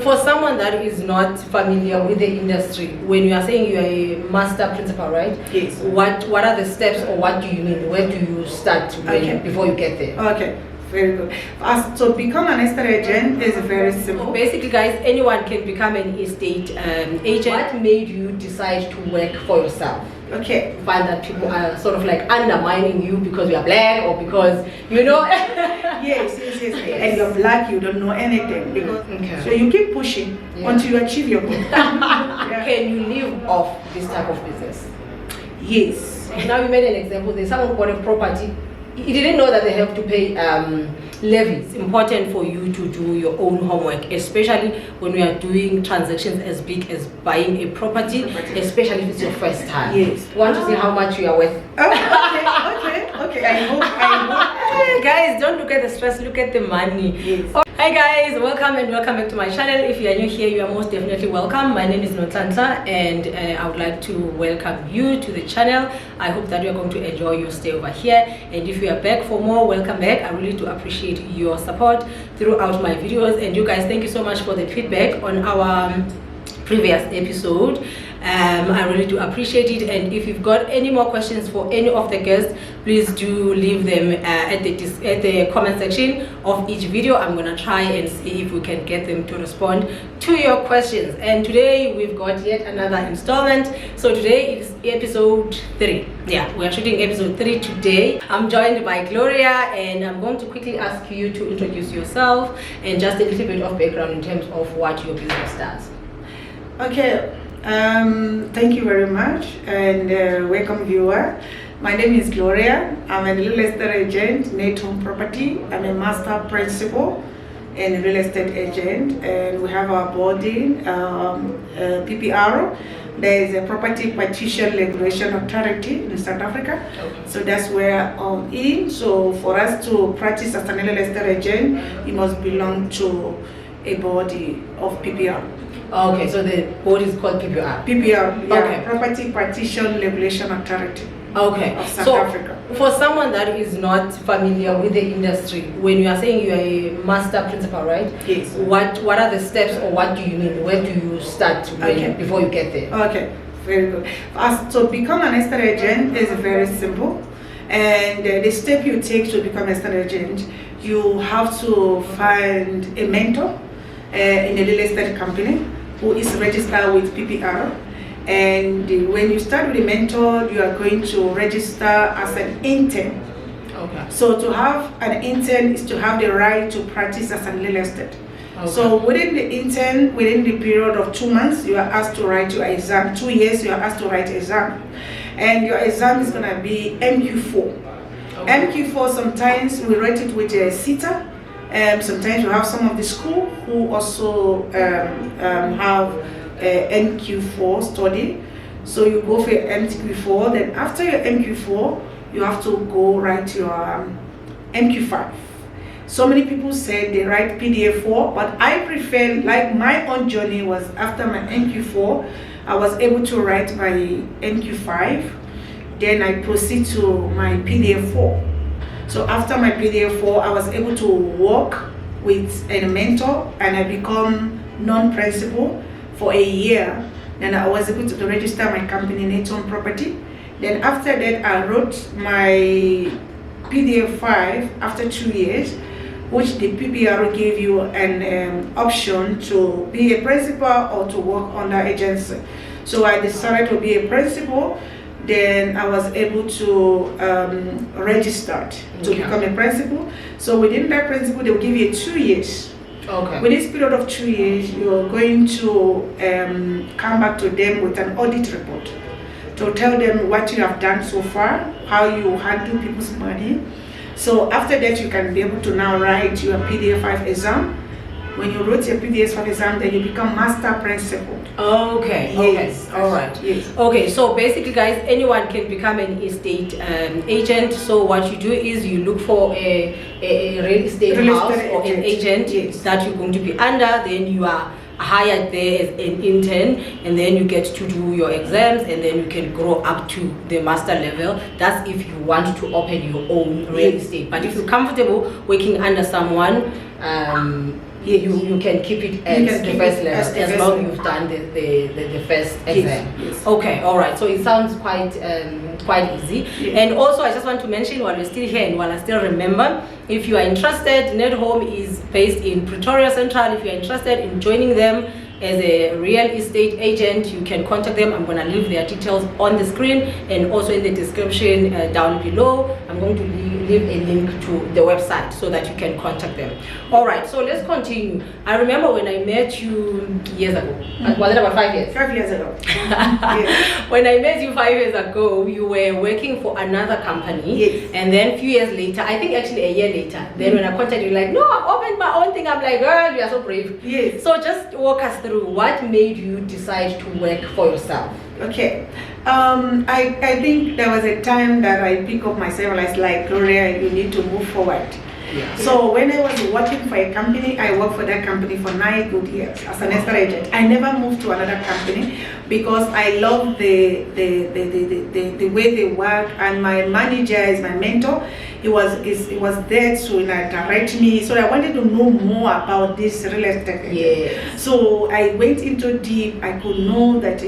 For someone that is not familiar with the industry, when you are saying you are a master principal, right? Yes. What are the steps, or what do you mean? Where do you start before you get there? Okay, very good. To become an estate agent is very simple. Basically, guys, anyone can become an estate agent. What made you decide to work for yourself? Okay. Find that people are sort of like undermining you because you are black, or because yes. And you're black, you don't know anything. So you keep pushing until you achieve your goal. Can you live off this type of business? Yes. Now you made an example. There's someone bought a property. He didn't know that they have to pay levies. It's important for you to do your own homework, especially when we are doing transactions as big as buying a property, especially if it's your first time. Yes. You want to see how much you are worth. Okay. I hope. Guys, don't look at the stress, look at the money. Yes. Hi guys, welcome back to my channel. If you are new here, you are most definitely welcome. My name is Notlantla, and I would like to welcome you to the channel. I hope that you are going to enjoy your stay over here, and if you are back for more, welcome back. I really do appreciate your support throughout my videos, and you guys, thank you so much for the feedback on our previous episode. I really do appreciate it, and if you've got any more questions for any of the guests, please do leave them at the comment section of each video. I'm gonna try and see if we can get them to respond to your questions. And today we've got yet another installment. So today is episode 3. Yeah, we are shooting episode 3 today. I'm joined by Gloria, and I'm going to quickly ask you to introduce yourself and just a little bit of background in terms of what your business does. Okay. Thank you very much, and welcome viewer. My name is Gloria. I'm a real estate agent, Net Home Property. I'm a master principal and real estate agent, and we have our body, PPR. There is a Property Partition Regulation Authority in South Africa. So that's where I'm in. So for us to practice as a real estate agent, you must belong to a body of PPR. Okay, so the board is called PPR. PPR, yeah, okay. Property Partition Regulation Authority. Okay, of South Africa. For someone that is not familiar with the industry, when you are saying you are a master principal, right? Yes. What are the steps, or what do you mean? Where do you start before you get there? Okay, very good. To become an estate agent is very simple, and the step you take to become an estate agent, you have to find a mentor in a real estate company who is registered with PPR. And when you start with a mentor, you are going to register as an intern. Okay. So to have an intern is to have the right to practice as a real estate. Okay. So within the period of 2 months, you are asked to write your exam. 2 years, you are asked to write exam. And your exam is going to be MQ4. Okay. MQ4, sometimes we write it with a sitter. Sometimes you have some of the school who also have MQ4 study. So you go for your MQ4, then after your MQ4, you have to go write your MQ5. So many people said they write PDF4, but I prefer, like my own journey was after my MQ4, I was able to write my MQ5, then I proceed to my PDF4. So after my PDF4, I was able to work with a mentor, and I become non-principal for a year. Then I was able to register my company, Net Home Property. Then after that, I wrote my PDF5 after 2 years, which the PPR gave you an option to be a principal or to work under agency. So I decided to be a principal. Then I was able to register to become a principal. So within that principal, they will give you 2 years. Okay. With this period of 2 years, you're going to come back to them with an audit report to tell them what you have done so far, how you handle people's money. So after that, you can be able to now write your PDF5 exam. When you wrote your PDF5 exam, then you become master principal. Okay. Yes. Okay. All right. Yes. Okay. So basically, guys, anyone can become an estate agent. So what you do is you look for a real estate house or an agent that you're going to be under. Then you are hired there as an intern, and then you get to do your exams, and then you can grow up to the master level. That's if you want to open your own real estate. But if you're comfortable working under someone, you can keep it at the first level as long as you've done the first exam. Yes. Okay, all right. So it sounds quite easy. And also, I just want to mention while we're still here and while I still remember, if you are interested, Net Home is based in Pretoria Central. If you are interested in joining them as a real estate agent, you can contact them. I'm going to leave their details on the screen and also in the description down below. I'm going to leave a link to the website so that you can contact them. All right, so let's continue. I remember when I met you years ago. Was it about 5 years? 5 years ago. Yes. When I met you 5 years ago, you were working for another company. Yes. And then a few years later, I think actually a year later, then when I contacted you, like, no, I've opened my own thing. I'm like, girl, you are so brave. Yes. So just walk us through what made you decide to work for yourself. Okay. I think there was a time that I pick up myself. I was like, Gloria, you need to move forward. Yeah. So when I was working for a company, I worked for that company for 9 good years as an estate agent. I never moved to another company because I love the way they work, and my manager is my mentor. He was there to direct me. So I wanted to know more about this real estate. Yeah. So I went into deep. I could know that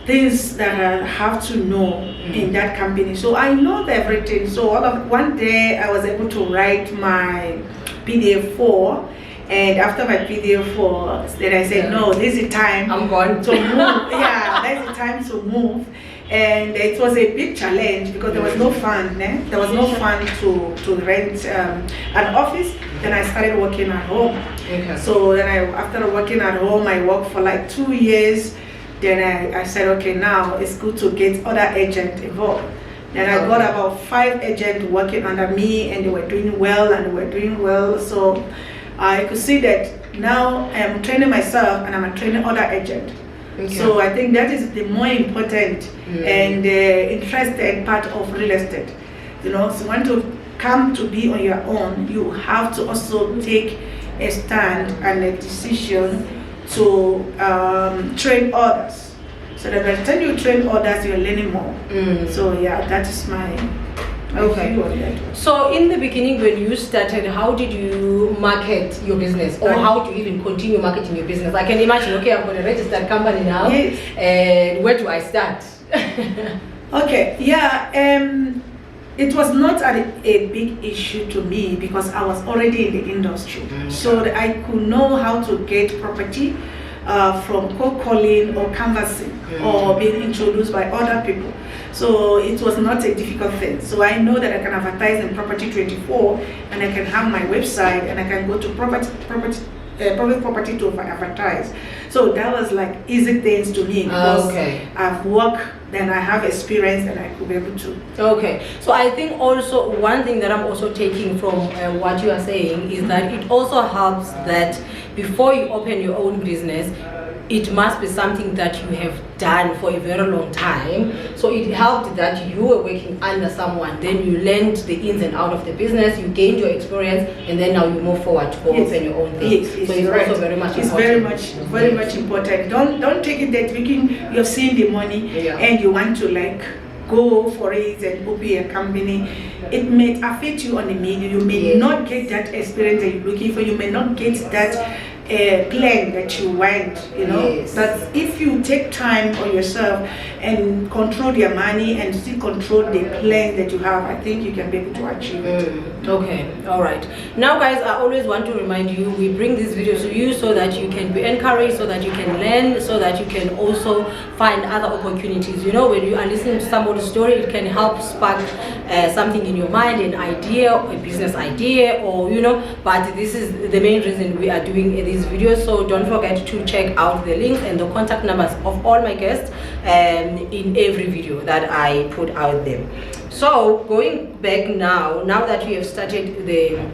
things that I have to know in that company. So I know everything. So one day I was able to write my PDF4, and after my PDF4, then I said, no, this is time I'm going to move. Yeah, that's the time to move. And it was a big challenge because there was no fund. There was no fund to rent an office. Then I started working at home. Okay. So then after working at home, I worked for like 2 years. Then I said, okay, now it's good to get other agents involved. Then I got about 5 agents working under me, and they were doing well, So I could see that now I'm training myself and I'm training other agents. Okay. So I think that is the more important and interesting part of real estate. So you want to come to be on your own, you have to also take a stand and a decision to train others, so that by the time you train others, you're learning more. So yeah, that is my view on that. So in the beginning, when you started, how did you market your business, or how do you even continue marketing your business? I can imagine, okay, I'm going to register a company now. Yes. And where do I start? Okay, yeah. It was not a big issue to me because I was already in the industry. So I could know how to get property from cold calling or canvassing or being introduced by other people. So it was not a difficult thing. So I know that I can advertise in Property 24, and I can have my website, and I can go to private property to advertise. So that was like easy things to me because I've worked, then I have experience, and I could be able to. Okay, so I think also one thing that I'm also taking from what you are saying is that it also helps that before you open your own business, it must be something that you have done for a very long time. So it helped that you were working under someone, then you learned the ins and outs of the business, you gained your experience, and then now you move forward to go open your own thing. Yes, so it's right. also very much it's important. very much important. Don't take it that you're seeing the money and you want to like go for it and open a company. It may affect you on the media. You may not get that experience that you're looking for. You may not get that plan that you want, But if you take time on yourself and control your money and still control the plan that you have, I think you can be able to achieve it. Okay, all right. Now guys, I always want to remind you, we bring these videos to you so that you can be encouraged, so that you can learn, so that you can also find other opportunities. When you are listening to somebody's story, it can help spark something in your mind, an idea, a business idea, or but this is the main reason we are doing these videos. So don't forget to check out the links and the contact numbers of all my guests in every video that I put out there. So going back now that you have started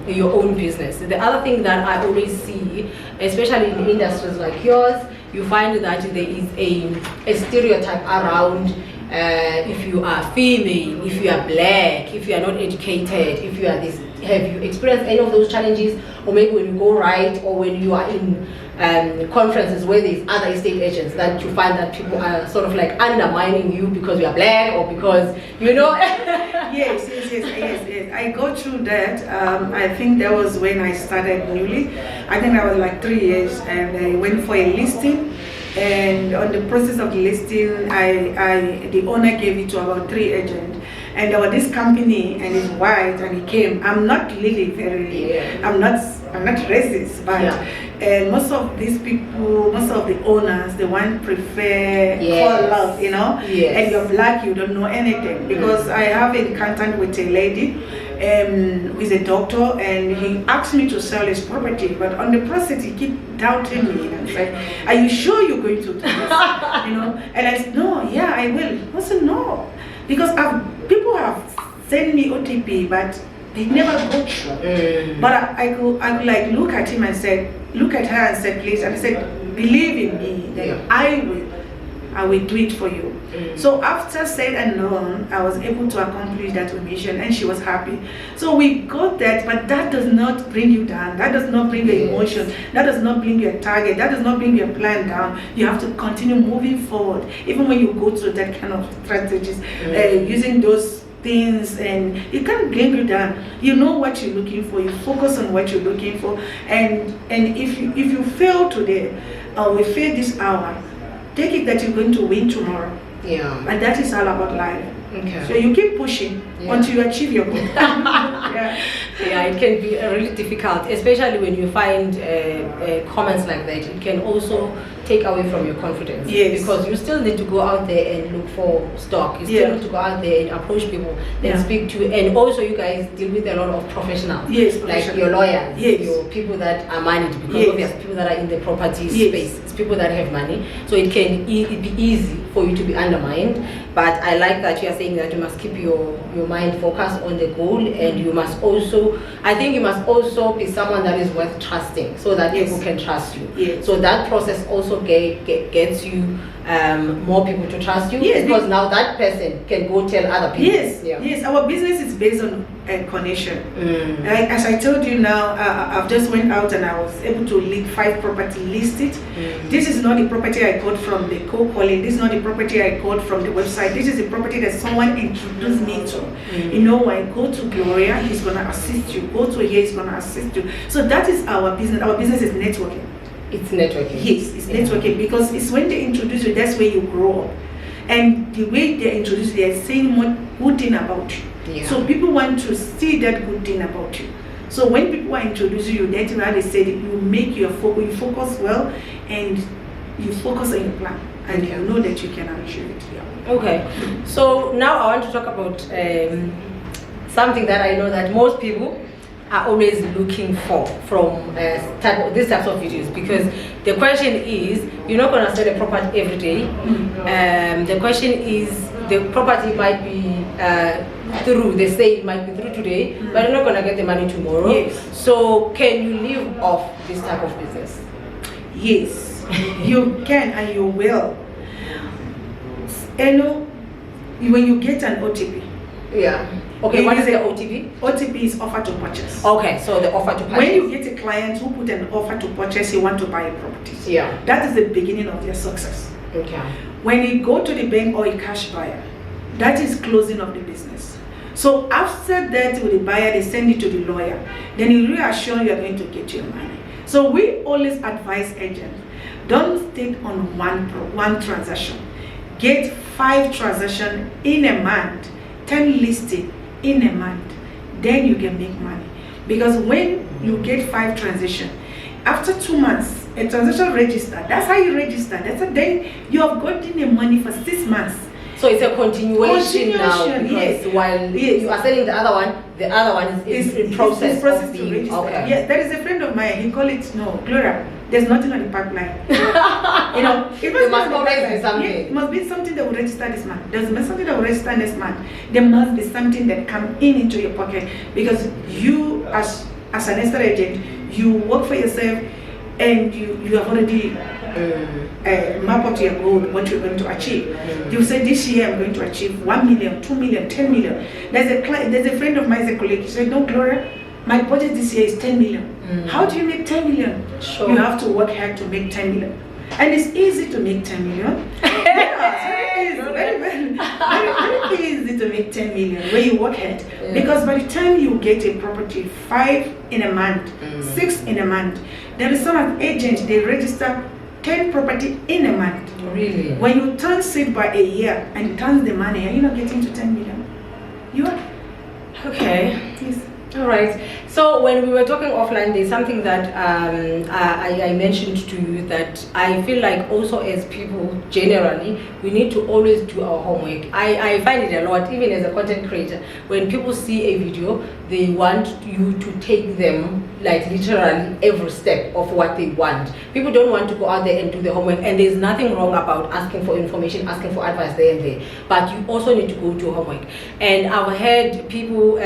your own business, the other thing that I always see, especially in industries like yours, you find that there is a stereotype around if you are female, if you are black, if you are not educated, if you are this. Have you experienced any of those challenges, or maybe when you go right, or when you are in conferences where there's other estate agents, that you find that people are sort of like undermining you because you are black, or because Yes. I go through that. I think that was when I started newly. I think that was like 3 years, and I went for a listing. And on the process of the listing, the owner gave it to about 3 agents. And there was this company, and it's white, and he came. I'm not really I'm not racist, but and most of these people, most of the owners, they want prefer color, you know. And you're black, you don't know anything. Because I have encountered with a lady who is a doctor, and he asked me to sell his property, but on the process he keep doubting me and said, "Are you sure you're going to do this?" You know. And I said, "No, yeah, I will." I said, "No," because people have sent me OTP, but they never go through. But I could like look at him and look at her and said, "Please," and I said, "Believe in me, that I will do it for you." So after said and done, I was able to accomplish that mission, and she was happy. So we got that, but that does not bring you down. That does not bring your emotion. That does not bring your target. That does not bring your plan down. You have to continue moving forward, even when you go through that kind of strategies, using those things, and it can't bring you down. You know what you're looking for. You focus on what you're looking for, and if you fail today, or we fail this hour, take it that you're going to win tomorrow. And that is all about life. So you keep pushing until you achieve your goal. It can be really difficult, especially when you find comments like that. It can also take away from your confidence. Because you still need to go out there and look for stock. You still need to go out there and approach people and speak to, and also you guys deal with a lot of professionals. Like your lawyers, your people that are managed, because obviously people that are in the property space. It's people that have money. So it can be easy for you to be undermined. But I like that you are saying that you must keep your mind focused on the goal, and you must also, I think you must also be someone that is worth trusting, so that people can trust you. So that process also gets you more people to trust you, because now that person can go tell other people. Yes, our business is based on connection. Like as I told you now, I've just went out and I was able to lead 5 property listed. This is not the property I got from the cold calling. This is not the property I got from the website. This is the property that someone introduced me to. You know, I go to Gloria, he's gonna assist you. Go to here, he's gonna assist you. So that is our business. Our business is networking. It's networking. Yes, it's networking, because it's when they introduce you, that's where you grow up. And the way they introduce you, they're saying more good thing about you. So people want to see that good thing about you. So when people are introducing you, that's why they say that you make your focus, you focus well, and you focus on your plan, and you know that you can achieve it. Okay, so now I want to talk about something that I know that most people are always looking for from these types of videos, because the question is, you're not going to sell a property every day. The question is, the property might be through, they say it might be through today, but you're not going to get the money tomorrow. So can you live off this type of business? Yes, you can, and you will. You know, when you get an OTP. Okay, what is the OTP? OTP is offer to purchase. Okay, so the offer to purchase. When you get a client who put an offer to purchase, he want to buy a property. That is the beginning of their success. When you go to the bank or a cash buyer, that is closing of the business. So after that, with the buyer, they send it to the lawyer. Then you reassure you are going to get your money. So we always advise agents, don't stick on one transaction. Get 5 transactions in a month, 10 listed in a month, then you can make money. Because when you get 5 transactions, after 2 months, a transaction register. That's how you register. Then you have gotten the money for 6 months. So it's a continuation now, because while you are selling the other one is in process of being registered. Yes, there is a friend of mine, he call it, Gloria, there's nothing on the pipeline. You know, it must always be something. It must be something that will register this month. There's something that will register next month. There must be something that come into your pocket, because you as an estate agent, you work for yourself, and you have already map out your goal, what you're going to achieve. You say, this year I'm going to achieve 1 million, 2 million, 10 million. There's a friend of mine, a colleague, he said, no, Gloria, my budget this year is 10 million. How do you make 10 million? You have to work hard to make 10 million. And it's easy to make 10 million. Yeah, it's very easy to make 10 million when you work hard. Yeah. Because by the time you get a property, 5 in a month, 6 in a month, there is some agent, they register 10 property in a month. Really? When you turn it by a year and you turn the money, are you not getting to 10 million? You are. Okay. Yes. All right. So when we were talking offline, there's something that I mentioned to you that I feel like also as people generally, we need to always do our homework. I find it a lot, even as a content creator, when people see a video, they want you to take them like literally every step of what they want. People don't want to go out there and do the homework, and there's nothing wrong about asking for information, asking for advice there and there, but you also need to go do homework. And I've heard people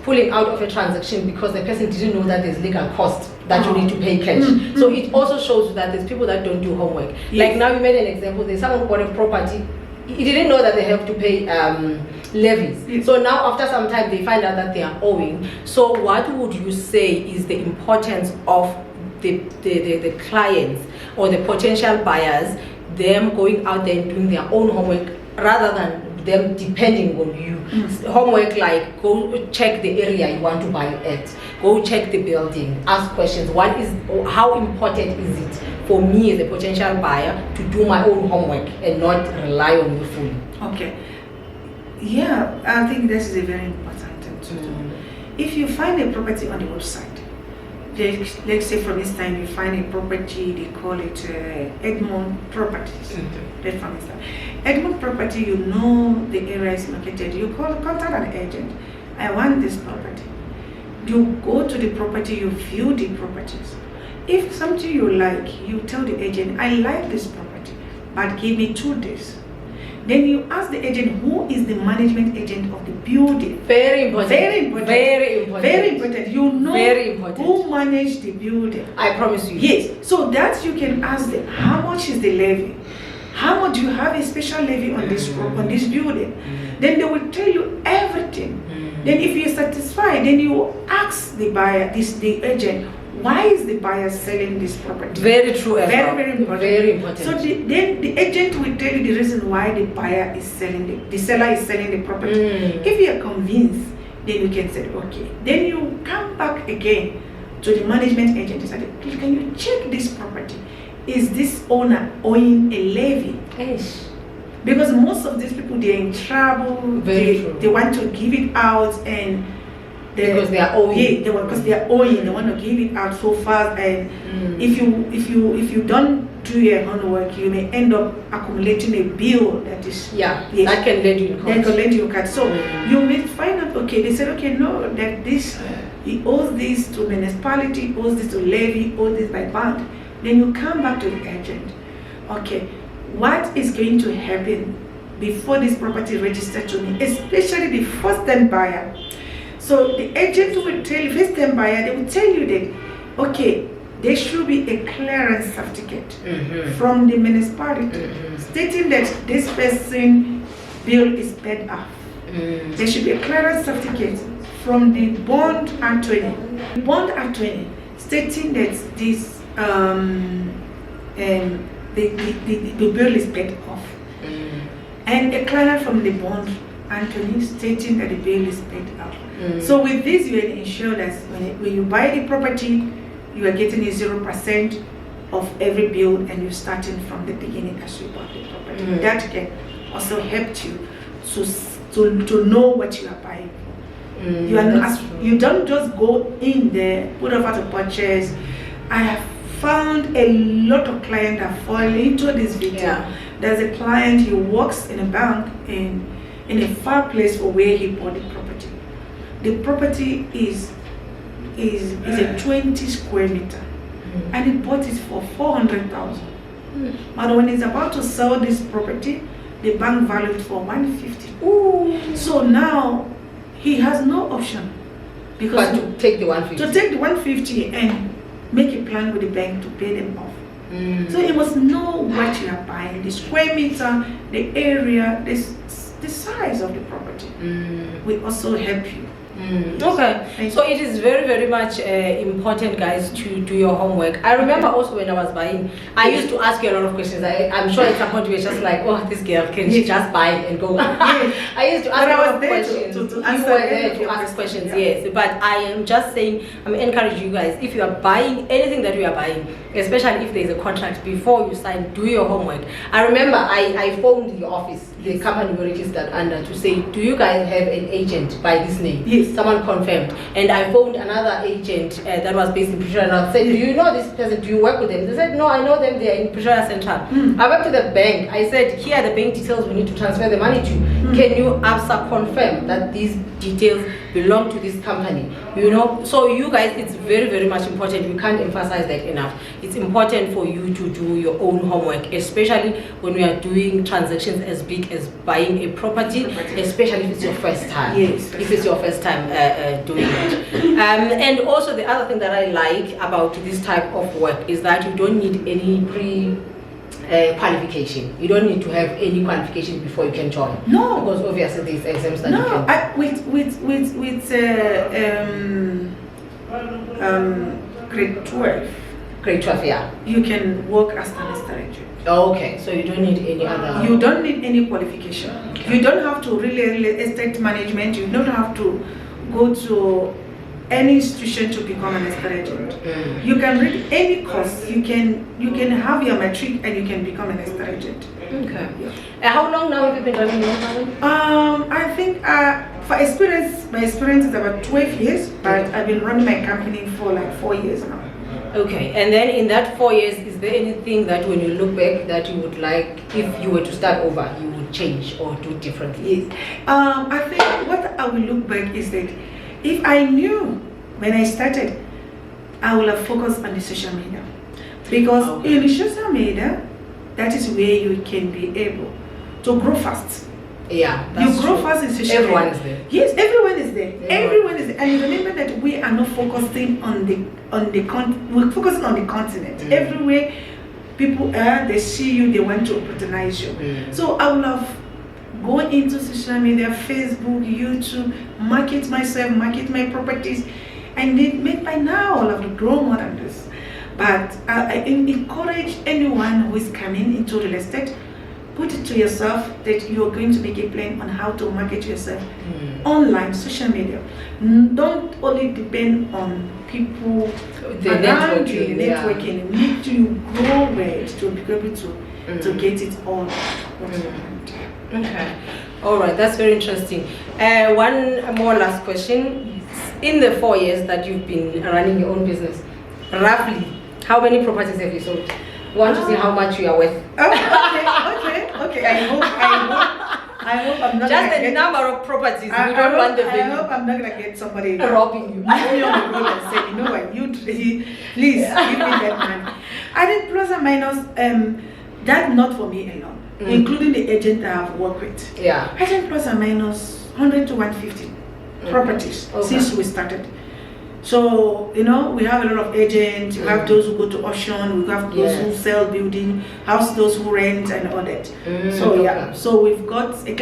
pulling out of a transaction because the person didn't know that there's legal cost that you need to pay cash. So it also shows that there's people that don't do homework. Yes. Like now you made an example, there's someone who bought a property, he didn't know that they have to pay levies. Yes. So now after some time they find out that they are owing. So what would you say is the importance of the clients or the potential buyers, them going out there and doing their own homework rather than them depending on you? Homework like go check the area you want to buy at, go check the building, ask questions. What is, how important is it for me as a potential buyer to do my own homework and not rely on you fully? Okay. Yeah, I think this is a very important thing to do. If you find a property on the website, let's say from this time you find a property, they call it Edmond Properties. That's from this time. Edmond Property, you know the area is located. You contact an agent. I want this property. You go to the property, you view the properties. If something you like, you tell the agent, I like this property, but give me 2 days. Then you ask the agent who is the management agent of the building. Very important. Very important. Very important. Very important. You know very important. who managed the building. I promise you. Yes. So that you can ask them, how much is the levy? How much do you have a special levy on this building? Then they will tell you everything. Then if you're satisfied, then you ask the buyer, the agent, why is the buyer selling this property? Very true. Very, very important. Very important. So then the agent will tell you the reason why the buyer is selling the seller is selling the property. If you are convinced, then you can say, okay. Then you come back again to the management agent and say, please, can you check this property? Is this owner owing a levy? Yes. Because most of these people, they're in trouble. They want to give it out and because they are owing. Yeah, because they are owing. They want to give it out so fast, and if you don't do your homework, you may end up accumulating a bill that is that can lead you in court. That can lead you in court. So you may find out, okay, they said, okay, no, that this he owes this to municipality, owes this to levy, owes this by bank. Then you come back to the agent. Okay, what is going to happen before this property registered to me, especially the first-time buyer? So the agent will tell you, first-time buyer, they will tell you that, okay, there should be a clearance certificate from the municipality stating that this person bill is paid off. There should be a clearance certificate from the bond attorney. Bond attorney stating that this the bill is paid off. And a clearance from the bond attorney stating that the bill is paid off. So with this, you ensure that when you buy the property, you are getting a 0% of every bill, and you're starting from the beginning as you bought the property. That can also help you to know what you are buying for. You don't just go in there, put offer to purchase. I have found a lot of clients that fall into this video. There's a client, he works in a bank in a far place from where he bought the property. The property is a 20 square meter, and he bought it for 400,000. But when he's about to sell this property, the bank valued it for 150. So now he has no option because to take the 150. To take the 150 and make a plan with the bank to pay them off. So you must know what you are buying, the square meter, the area, the size of the property will also help you Okay, so it is very, very much important, guys, to do your homework. I remember also when I was buying, I used to ask you a lot of questions. I'm sure at some point you were just like, oh, this girl, can she just buy and go? I used to ask a lot of questions. To You were there to ask questions, yes. But I am just saying, I'm encouraging you guys, if you are buying anything that you are buying, especially if there is a contract, before you sign, do your homework. I remember I phoned the office, the company we registered under, to say, do you guys have an agent by this name? Yes. Someone confirmed. And I phoned another agent that was based in Pretoria, and I said, do you know this person? Do you work with them? They said, no, I know them. They are in Pretoria Central. I went to the bank. I said, here are the bank details we need to transfer the money to. Can you ABSA confirm that these details belong to this company? You know, so you guys, it's very, very much important. We can't emphasize that enough. It's important for you to do your own homework, especially when we are doing transactions as big as buying a property, especially if it's your first time. Yes. If it's your first time doing it. And also the other thing that I like about this type of work is that you don't need any qualification. You don't need to have any qualification before you can join. No, because obviously there's exams that you can. Grade 12. Grade 12, yeah. You can work as an estate. Okay, so you don't need any other. You don't need any qualification. Okay. You don't have to really estate management. You don't have to go to any institution to become an estate agent. You can read any course. You can have your matric and you can become an estate agent. Okay. Yeah. How long now have you been running your company? I think for experience, my experience is about 12 years, but I've been running my company for like 4 years now. Okay, and then in that 4 years, is there anything that when you look back that you would like, if you were to start over, you would change or do differently? Yes. I think what I will look back is that if I knew when I started, I would have focused on the social media. Because in the social media, that is where you can be able to grow fast. Yeah, you grow fast in social media. Everyone is there. Yes, everyone is there. Everyone is there. And remember that we are not focusing on we're focusing on the continent. Everywhere people are, they see you, they want to patronize you. So I will have gone into social media, Facebook, YouTube, market myself, market my properties, and they make by now all of the grow more than this. But I encourage anyone who is coming into real estate, put it to yourself that you are going to make a plan on how to market yourself online, social media. Don't only depend on people around you, the networking. You need to grow it to be able to get it all. Okay, all right, that's very interesting. One more last question. In the 4 years that you've been running your own business, roughly, how many properties have you sold? I want to see how much you are worth. Okay. I hope I'm not just the number of properties. We don't want the value. I hope I'm not gonna get somebody robbing you. Leave me on the road and say, you know what, please give me that money. I think plus or minus, that not for me alone, including the agent that I've worked with. Yeah. I think plus or minus 100 to 150 properties since we started. So, you know, we have a lot of agents, we have those who go to auction, we have those who sell building, have those who rent and all that. So we've got a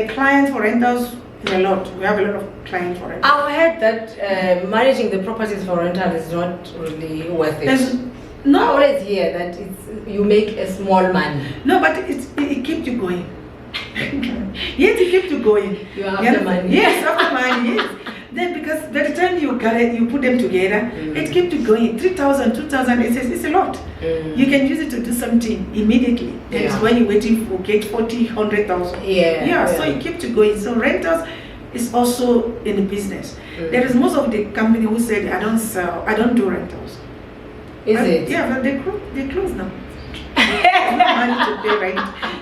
client for rentals is a lot. We have a lot of clients for rentals. I've heard that managing the properties for rental is not really worth it. I always hear that you make a small money. No, but it keeps you going. Yes, it keeps you going. You have the money. Yes, after money, yes. Then because by the time you put them together, it keeps you going. 3,000, 2,000, it's a lot. You can use it to do something immediately. That's when you're waiting for get 40, 100,000. So it keeps you going. So rentals is also in the business. There is most of the company who said I don't do rentals. Is it? Yeah, but they close now. No money to pay rent.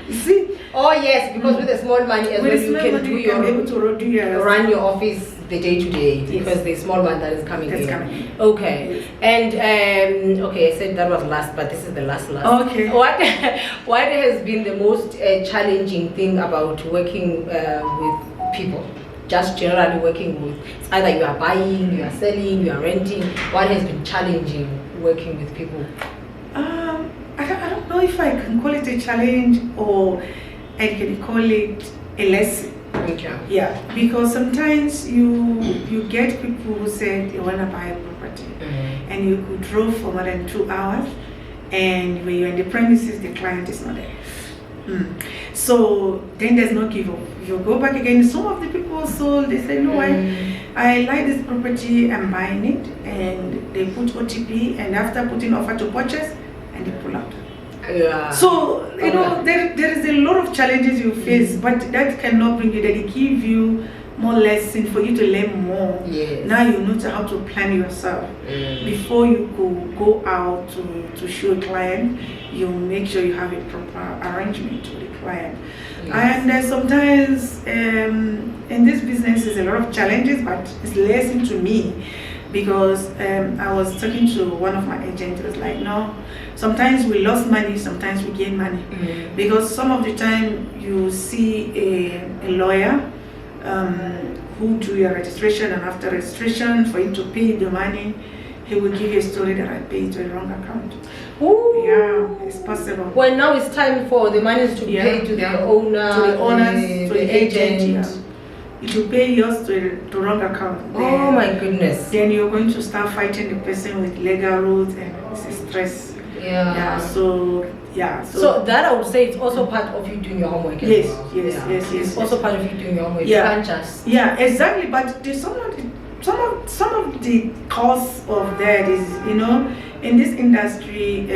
You see? Oh yes, because with the small money as well, you can run your office the day-to-day because the small one that is coming in. Okay. And okay, I said that was last, but this is the last. Okay. What has been the most challenging thing about working with people? Just generally working with, it's either you are buying, you are selling, you are renting. What has been challenging working with people? I don't know if I can call it a challenge or I can call it a lesson. Okay. Yeah, because sometimes you get people who say they want to buy a property, and you could drove for more than 2 hours, and when you're in the premises, the client is not there. So then there's no give up. You go back again. Some of the people sold, they say, no, I like this property, I'm buying it, and they put OTP, and after putting offer to purchase, and they pull out. Yeah. So you know there is a lot of challenges you face, but that cannot bring you. That it give you more lesson for you to learn more. Yes. Now you know how to plan yourself before you go out to show a client. You make sure you have a proper arrangement with the client. Yes. And sometimes in this business is a lot of challenges, but it's lesson to me. Because I was talking to one of my agents, it was like, no, sometimes we lost money, sometimes we gain money. Because some of the time you see a lawyer who do your registration, and after registration, for him to pay the money, he will give you a story that I paid to the wrong account. Ooh. Yeah, it's possible. Well, now it's time for the money to pay to the owner, to the owners, to the agent. Yeah. If you pay yours to the wrong account, oh my goodness, then you're going to start fighting the person with legal rules, and it's stress. Yeah. So that I would say it's also part of you doing your homework. Yes. It's also part of you doing your homework. Yeah. You can't just. Yeah, exactly. But there's some of the cause of that is, you know, in this industry,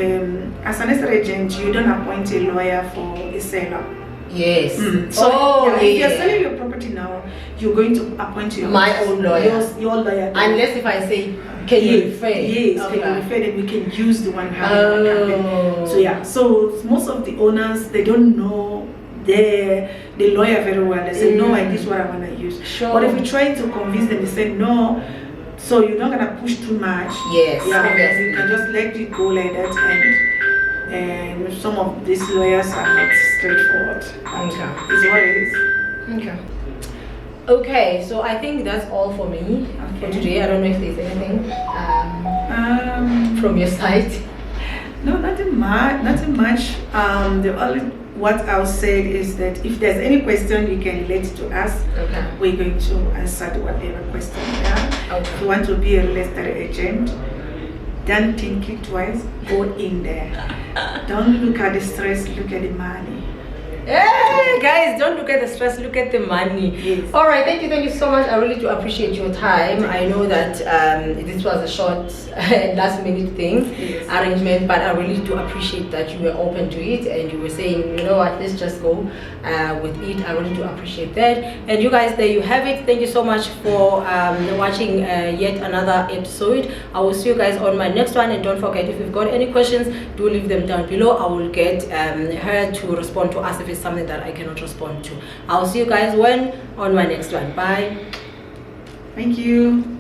as an estate agent, you don't appoint a lawyer for a seller. Yes. So if you're selling your property now, you're going to appoint my own lawyer. Your lawyer. Unless if I say, can you refer? Yes, okay. Can you refer, then we can use the one having So most of the owners, they don't know the lawyer very well. They say, no, this is what I want to use. Sure. But if you try to convince them, they say no. So you're not gonna push too much. Yes. Yeah. You can just let it go like that, and some of these lawyers are not straightforward. Okay. It's what it is. Okay, so I think that's all for me for today. I don't know if there's anything from your side. No, nothing much. The only what I'll say is that if there's any question you can relate to us, we're going to answer whatever question you have. If you want to be a real estate agent, don't think it twice, go in there. Don't look at the stress, look at the money. Hey guys, don't look at the stress, look at the money. Yes. All right, thank you so much. I really do appreciate your time. I know that this was a short last minute thing, arrangement, but I really do appreciate that you were open to it and you were saying, you know what, let's just go with it. I really do appreciate that. And you guys, there you have it. Thank you so much for watching yet another episode. I will see you guys on my next one, and don't forget, if you've got any questions, do leave them down below. I will get her to respond to us if it's something that I cannot respond to. I'll see you guys on my next one. Bye. Thank you.